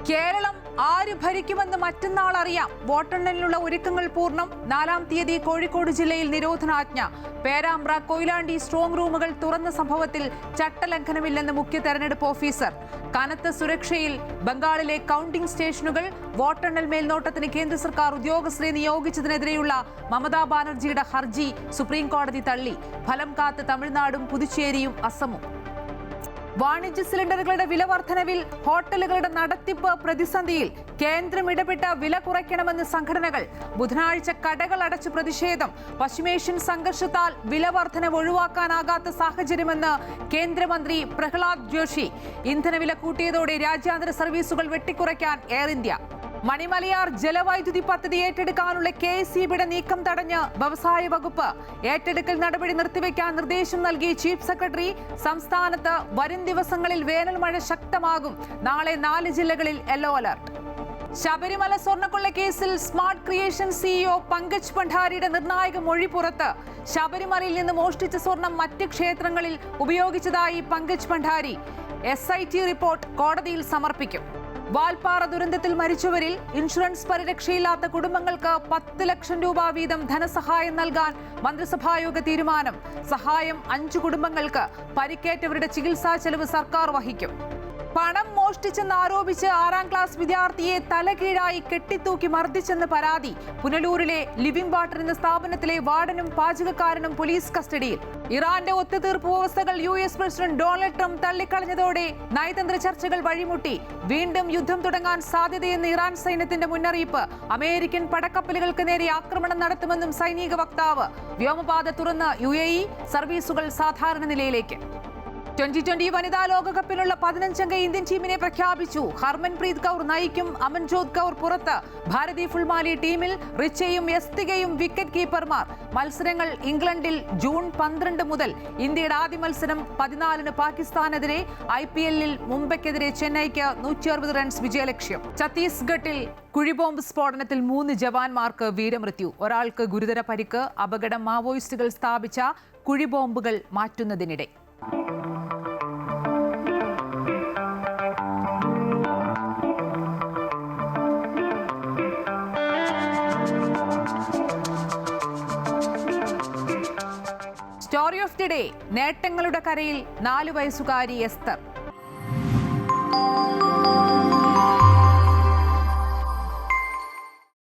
കേരളം ആര് ഭരിക്കുമെന്ന് മറ്റന്നാൾ അറിയാം. വോട്ടെണ്ണലിനുള്ള ഒരുക്കങ്ങൾ പൂർണ്ണം. 4-ാം തീയതി കോഴിക്കോട് ജില്ലയിൽ നിരോധനാജ്ഞ. പേരാമ്പ്ര കൊയിലാണ്ടി സ്ട്രോങ് റൂമുകൾ തുറന്ന സംഭവത്തിൽ ചട്ടലംഘനമില്ലെന്ന് മുഖ്യ തെരഞ്ഞെടുപ്പ് ഓഫീസർ. കനത്ത സുരക്ഷയിൽ ബംഗാളിലെ കൗണ്ടിംഗ് സ്റ്റേഷനുകൾ. വോട്ടെണ്ണൽ മേൽനോട്ടത്തിന് കേന്ദ്ര സർക്കാർ ഉദ്യോഗസ്ഥരെ നിയോഗിച്ചതിനെതിരെയുള്ള മമതാ ബാനർജിയുടെ ഹർജി സുപ്രീം കോടതി തള്ളി. ഫലം കാത്ത് തമിഴ്നാടും പുതുച്ചേരിയും അസമും. വാണിജ്യ സിലിണ്ടറുകളുടെ വില വർധനവിൽ ഹോട്ടലുകളുടെ നടത്തിപ്പ് പ്രതിസന്ധിയിൽ. കേന്ദ്രം ഇടപെട്ട വില കുറയ്ക്കണമെന്ന് സംഘടനകൾ. ബുധനാഴ്ച കടകൾ അടച്ച് പ്രതിഷേധം. പശ്ചിമേഷ്യൻ സംഘർഷത്താൽ വില വർധനവ് ഒഴിവാക്കാനാകാത്ത സാഹചര്യമെന്ന് കേന്ദ്രമന്ത്രി പ്രഹ്ലാദ് ജോഷി. ഇന്ധനവില കൂട്ടിയതോടെ രാജ്യാന്തര സർവീസുകൾ വെട്ടിക്കുറയ്ക്കാൻ എയർ ഇന്ത്യ. മണിമലയാർ ജലവൈദ്യുതി പദ്ധതി ഏറ്റെടുക്കാനുള്ള KSEBിയുടെ നീക്കം തടഞ്ഞ് വ്യവസായ വകുപ്പ്. ഏറ്റെടുക്കൽ നടപടി നിർത്തിവെക്കാൻ നിർദ്ദേശം നൽകി ചീഫ് സെക്രട്ടറി. സംസ്ഥാനത്ത് വരും ദിവസങ്ങളിൽ വേനൽ മഴ ശക്തമാകും. നാളെ 4 ജില്ലകളിൽ യെല്ലോ അലർട്ട്. ശബരിമല സ്വർണ്ണക്കൊള്ള കേസിൽ സ്മാർട്ട് ക്രിയേഷൻ CEO പങ്കജ് ഭണ്ഡാരിയുടെ നിർണായക മൊഴി പുറത്ത്. ശബരിമലയിൽ നിന്ന് മോഷ്ടിച്ച സ്വർണം മറ്റ് ക്ഷേത്രങ്ങളിൽ ഉപയോഗിച്ചതായി പങ്കജ് ഭണ്ഡാരി. SIT റിപ്പോർട്ട് കോടതിയിൽ സമർപ്പിക്കും. വാൽപ്പാറ ദുരന്തത്തിൽ മരിച്ചവരിൽ ഇൻഷുറൻസ് പരിരക്ഷയില്ലാത്ത കുടുംബങ്ങൾക്ക് 10 ലക്ഷം രൂപ വീതം ധനസഹായം നൽകാൻ മന്ത്രിസഭായോഗ തീരുമാനം. സഹായം 5 കുടുംബങ്ങൾക്ക്. പരിക്കേറ്റവരുടെ ചികിത്സാ ചെലവ് സർക്കാർ വഹിക്കും. പണം മോഷ്ടിച്ചെന്ന് ആരോപിച്ച് 6-ാം ക്ലാസ് വിദ്യാർത്ഥിയെ തലകീഴായി കെട്ടിത്തൂക്കി മർദ്ദിച്ചെന്ന് പരാതി. പുനലൂരിലെ ലിവിംഗ് വാട്ടർ എന്ന സ്ഥാപനത്തിലെ വാർഡനും പാചകക്കാരനും പോലീസ് കസ്റ്റഡിയിൽ. ഇറാന്റെ ഒത്തുതീർപ്പ് വ്യവസ്ഥകൾ US പ്രസിഡന്റ് ഡൊണാൾഡ് ട്രംപ് തള്ളിക്കളഞ്ഞതോടെ നയതന്ത്ര ചർച്ചകൾ വഴിമുട്ടി. വീണ്ടും യുദ്ധം തുടങ്ങാൻ സാധ്യതയെന്ന് ഇറാൻ സൈന്യത്തിന്റെ മുന്നറിയിപ്പ്. അമേരിക്കൻ പടക്കപ്പലുകൾക്ക് നേരെ ആക്രമണം നടത്തുമെന്നും സൈനിക വക്താവ്. വ്യോമപാത തുറന്ന് UAE. സർവീസുകൾ സാധാരണ നിലയിലേക്ക്. 2020 വനിതാ ലോകകപ്പിനുള്ള 15-അംഗ ഇന്ത്യൻ ടീമിനെ പ്രഖ്യാപിച്ചു. ഹർമൻപ്രീത് കൗർ നയിക്കും. അമൻജോത് കൗർ പുറത്ത്. ഭാരതി ഫുൾമാലി ടീമിൽ റിച്ചയും യസ്തികയും വിക്കറ്റ് കീപ്പർമാർ. മത്സരങ്ങൾ ഇംഗ്ലണ്ടിൽ ജൂൺ 12 മുതൽ. ഇന്ത്യയുടെ ആദ്യ മത്സരം 14-ന് പാകിസ്ഥാനെതിരെ. IPL-ൽ മുംബൈക്കെതിരെ ചെന്നൈക്ക് 160 റൺസ് വിജയലക്ഷ്യം. ഛത്തീസ്ഗഡിൽ കുഴിബോംബ് സ്ഫോടനത്തിൽ 3 ജവാന്മാർക്ക് വീരമൃത്യു. ഒരാൾക്ക് ഗുരുതര പരിക്ക്. അപകടം മാവോയിസ്റ്റുകൾ സ്ഥാപിച്ച കുഴിബോംബുകൾ മാറ്റുന്നതിനിടെ. Story of the day. നേട്ടങ്ങളുടെ കരയിൽ 4 വയസ്സുകാരി എസ്തർ.